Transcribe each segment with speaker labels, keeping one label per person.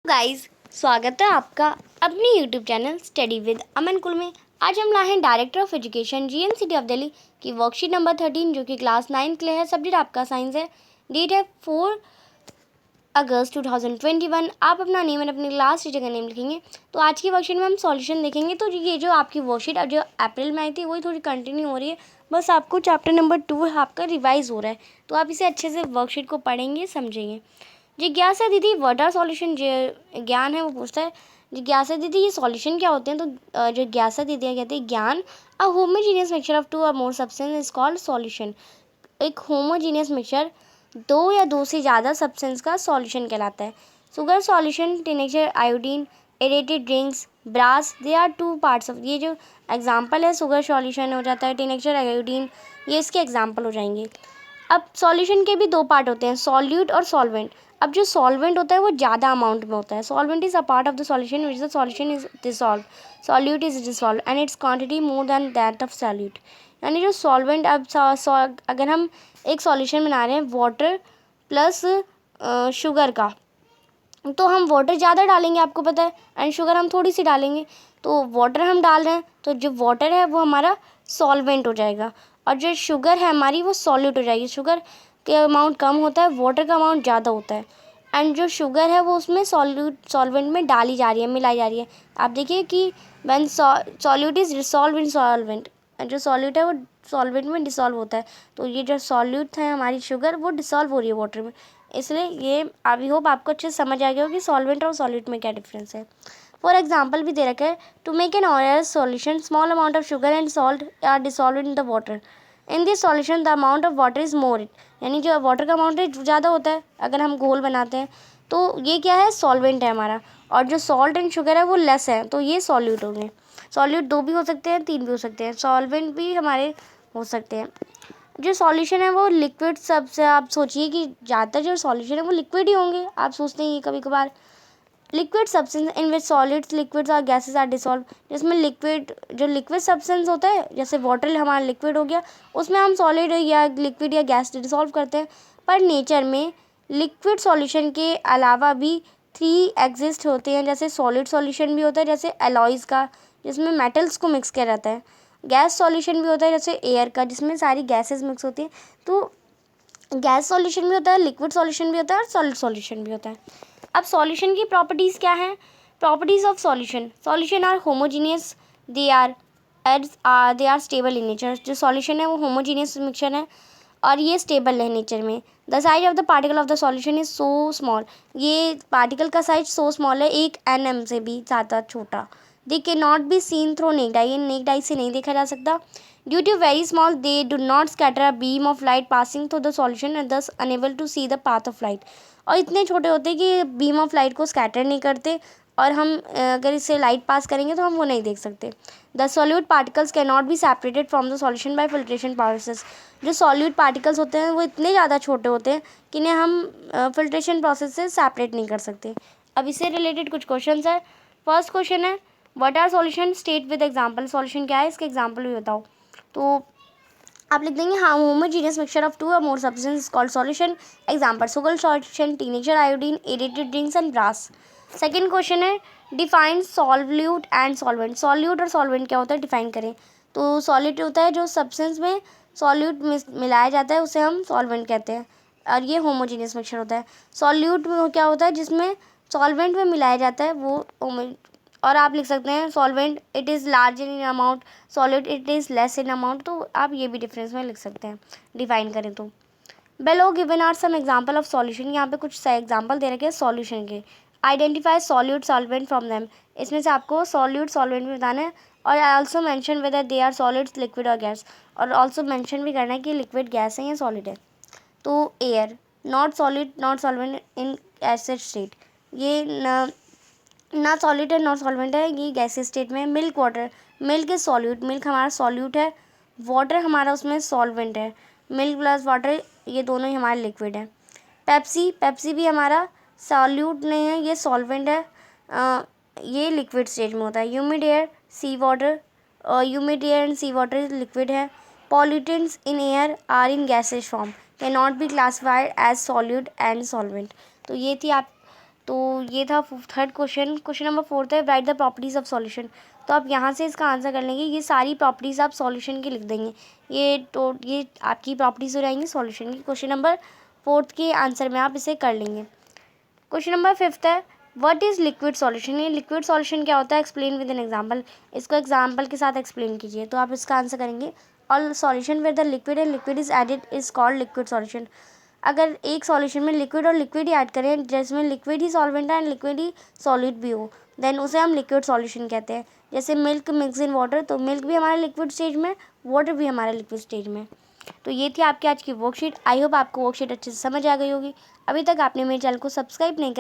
Speaker 1: Guys, स्वागत है आपका अपनी YouTube channel study with Aman Kul में। आज हम लाए हैं director of education GMCT of Delhi की वर्कशीट नंबर 13 जो कि क्लास 9 के लिए है। सब्जेक्ट आपका साइंस है। डेट है 4 अगस्त 2021। आप अपना नेम और अपनी क्लास टीचर का नेम लिखेंगे। तो आज की वर्कशीट में हम सॉल्यूशन देखेंगे। तो ये जो आपकी वर्कशीट जो अप्रैल में आई थी वही थोड़ी कंटिन्यू हो रही है। बस आपको चैप्टर नंबर 2 आपका रिवाइज हो रहा है, तो आप इसे अच्छे से वर्कशीट को पढ़ेंगे, समझेंगे। जिज्ञासा दीदी व्हाट आर सॉल्यूशन, ज्ञान है वो पूछता है जिज्ञासा दीदी ये सॉल्यूशन क्या होते हैं। तो जिज्ञासा दीदी कहते हैं ज्ञान a homogeneous mixture of two or more substance is called solution. एक होमोजीनियस मिक्सचर दो या दो से ज़्यादा सब्सटेंस का सॉल्यूशन कहलाता है। Sugar solution, tincture, iodine, aerated drinks, brass, they are two parts of. ये जो एग्जाम्पल है शुगर सॉल्यूशन हो जाता है, टिनेचर, आयोडीन ये इसके एग्जाम्पल हो जाएंगे। अब सॉल्यूशन के भी दो पार्ट होते हैं, सॉल्यूट और सॉल्वेंट। अब जो सॉल्वेंट होता है वो ज़्यादा अमाउंट में होता है। Solvent is a part of the solution which the solution is dissolve. Solute is dissolve and it's quantity more than that of solute. यानी जो सॉल्वेंट, अब अगर हम एक सॉल्यूशन बना रहे हैं वाटर प्लस शुगर का, तो हम वाटर ज़्यादा डालेंगे, आपको पता है, एंड शुगर हम थोड़ी सी डालेंगे। तो वाटर हम डाल रहे हैं तो जो वाटर है वो हमारा सॉल्वेंट हो जाएगा और जो शुगर है हमारी वो सॉल्यूट हो जाएगी। शुगर के अमाउंट कम होता है, वाटर का अमाउंट ज़्यादा होता है, एंड जो शुगर है वो उसमें सॉल्वेंट में डाली जा रही है, मिलाई जा रही है। आप देखिए कि when solute is dissolve in solvent, जो सॉल्यूट है वो सॉल्वेंट में डिसॉल्व होता है। तो ये जो सॉल्यूट है हमारी शुगर वो डिसॉल्व हो रही है वाटर में। इसलिए ये आई होप आपको अच्छे से समझ आ गया हो कि सॉल्वेंट और सॉल्यूट में क्या डिफरेंस है। फॉर एग्जाम्पल भी दे रखा है, to make an oil solution small amount of sugar and salt are dissolve in the water. In this solution the amount of water is more, यानी जो वाटर का अमाउंट है ज़्यादा होता है अगर हम घोल बनाते हैं। तो ये क्या है, सॉल्वेंट है हमारा, और जो सॉल्ट एंड शुगर है वो लेस है, तो ये सॉल्यूट हो गए। सॉल्यूट दो भी हो सकते हैं, तीन भी हो सकते हैं, सॉल्वेंट भी हमारे हो सकते हैं। जो सॉल्यूशन है वो लिक्विड, सबसे आप सोचिए कि ज़्यादातर जो सॉल्यूशन है वो लिक्विड ही होंगे। आप सोचते हैं ये कभी कभार, liquid substance in which solids, liquids और गैसेस आर डिसॉल्व। जिसमें लिक्विड, जो लिक्विड सब्सटेंस होता है, जैसे वाटर हमारा लिक्विड हो गया, उसमें हम सॉलिड या लिक्विड या गैस डिसॉल्व करते हैं। पर नेचर में लिक्विड सॉल्यूशन के अलावा भी 3 एग्जिस्ट होते हैं। जैसे सॉलिड सॉल्यूशन भी होता है, जैसे एलॉयज़ का जिसमें मेटल्स को मिक्स किया जाता है। गैस सॉल्यूशन भी होता है जैसे एयर का, जिसमें सारी गैसेस मिक्स होती हैं। तो गैस सॉल्यूशन भी होता है, लिक्विड सॉल्यूशन भी होता है और सॉलिड सॉल्यूशन भी होता है। अब सॉल्यूशन की प्रॉपर्टीज़ क्या हैं। Properties of solution, solution are homogeneous, they are they are stable in nature. जो सॉल्यूशन है वो होमोजीनियस मिक्सचर है और ये स्टेबल है नेचर में। The size of the particle of the solution is so small, ये पार्टिकल का साइज सो स्मॉल है, 1 nm से भी ज़्यादा छोटा। They can not be seen through naked eye, naked eye से नहीं देखा जा सकता। Due to very small they do not scatter a beam of light passing through the solution and thus unable to see the path of light. और इतने छोटे होते हैं कि बीम ऑफ लाइट को स्कैटर नहीं करते, और हम अगर इससे लाइट पास करेंगे तो हम वो नहीं देख सकते। The solute particles can not be separated from the solution bye filtration process. जो सॉल्यूट पार्टिकल्स होते हैं वो इतने ज़्यादा छोटे होते हैं कि इन्हें हम फिल्ट्रेशन प्रोसेस से सेपरेट नहीं कर सकते। अब इससे रिलेटेड कुछ क्वेश्चन है। फर्स्ट क्वेश्चन है, what are solution, state with example. Solution क्या है, इसके एग्जाम्पल भी बताओ। तो आप लिख देंगे हाँ, homogeneous mixture of 2 or more substance called solution. Example sugar solution, tincture, iodine, aerated drinks and brass. Second question है, define solute and solvent. Solute और सॉल्वेंट क्या होता है, डिफाइन करें। तो सॉल्यूट होता है जो सब्सटेंस में सॉल्यूट मिलाया जाता है, उसे हम सॉल्वेंट कहते हैं, और ये होमोजीनियस मिक्सचर होता है। सॉल्यूट में क्या होता है, जिसमें सॉल्वेंट में मिलाया जाता है वो। और आप लिख सकते हैं solvent it is large in amount, solid it is less in amount. तो आप ये भी डिफरेंस में लिख सकते हैं डिफाइन करें तो। Below given are some example of solution, यहाँ पे कुछ एग्जाम्पल दे रखे हैं सॉल्यूशन के। Identify solute solvent from them, इसमें से आपको सॉल्यूट सॉल्वेंट भी बताना है। और also mention whether they are solids, liquid or gas. और ऑल्सो मैंशन भी करना है कि लिक्विड गैस है या सॉलिड है। तो air not solid not solvent in acid state, ये ना सॉलिड है नॉट सॉल्वेंट है, ये गैसीय स्टेट में। Milk water, milk is solute, milk हमारा सॉल्यूट है, वाटर हमारा उसमें सॉल्वेंट है। मिल्क प्लस वाटर ये दोनों ही हमारे लिक्विड है। पेप्सी, पेप्सी भी हमारा सॉल्यूट नहीं है, ये सॉल्वेंट है, ये लिक्विड स्टेज में होता है। Humid air, sea water, humid air and sea water liquid है। Pollutants in air are in gases form, can not be classified as solute and solvent. तो ये थी आप तो ये था थर्ड क्वेश्चन। क्वेश्चन नंबर 4 है right the properties of solution. तो आप यहाँ से इसका आंसर कर लेंगे, ये सारी प्रॉपर्टीज़ आप सॉल्यूशन की लिख देंगे। ये आपकी प्रॉपर्टीज़ हो जाएंगी सॉल्यूशन की। क्वेश्चन नंबर 4 के आंसर में आप इसे कर लेंगे। क्वेश्चन नंबर 5 है व्हाट इज़ लिक्विड सॉल्यूशन। ये लिक्विड सॉल्यूशन क्या होता है, एक्सप्लेन विद एन एग्जाम्पल। इसको एग्जाम्पल के साथ एक्सप्लेन कीजिए। तो आप इसका आंसर करेंगे all solution where the liquid and liquid is added is called liquid solution. अगर एक सॉल्यूशन में लिक्विड और लिक्विड ही ऐड करें, जिसमें लिक्विड ही सॉल्वेंट है एंड लिक्विड ही सॉलिड भी हो, देन उसे हम लिक्विड सॉल्यूशन कहते हैं। जैसे मिल्क मिक्स इन वाटर, तो मिल्क भी हमारे लिक्विड स्टेज में, वाटर भी हमारे लिक्विड स्टेज में। तो ये थी आपकी आज की वर्कशीट। आई होप आपको वर्कशीट अच्छे से समझ आ गई होगी। अभी तक आपने मेरे चैनल को सब्सक्राइब नहीं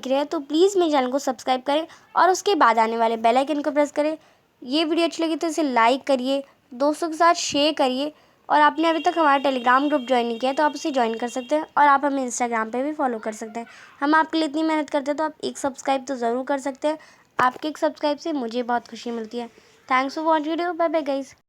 Speaker 1: किया तो प्लीज़ मेरे चैनल को सब्सक्राइब करें और उसके बाद आने वाले बेल आइकन को प्रेस करें। ये वीडियो अच्छी लगी तो इसे लाइक करिए, दोस्तों के साथ शेयर करिए, और आपने अभी तक हमारा टेलीग्राम ग्रुप ज्वाइन नहीं किया तो आप उसे ज्वाइन कर सकते हैं, और आप हमें इंस्टाग्राम पे भी फॉलो कर सकते हैं। हम आपके लिए इतनी मेहनत करते हैं तो आप एक सब्सक्राइब तो ज़रूर कर सकते हैं। आपके एक सब्सक्राइब से मुझे बहुत खुशी मिलती है। Thanks for watching video. Bye bye guys.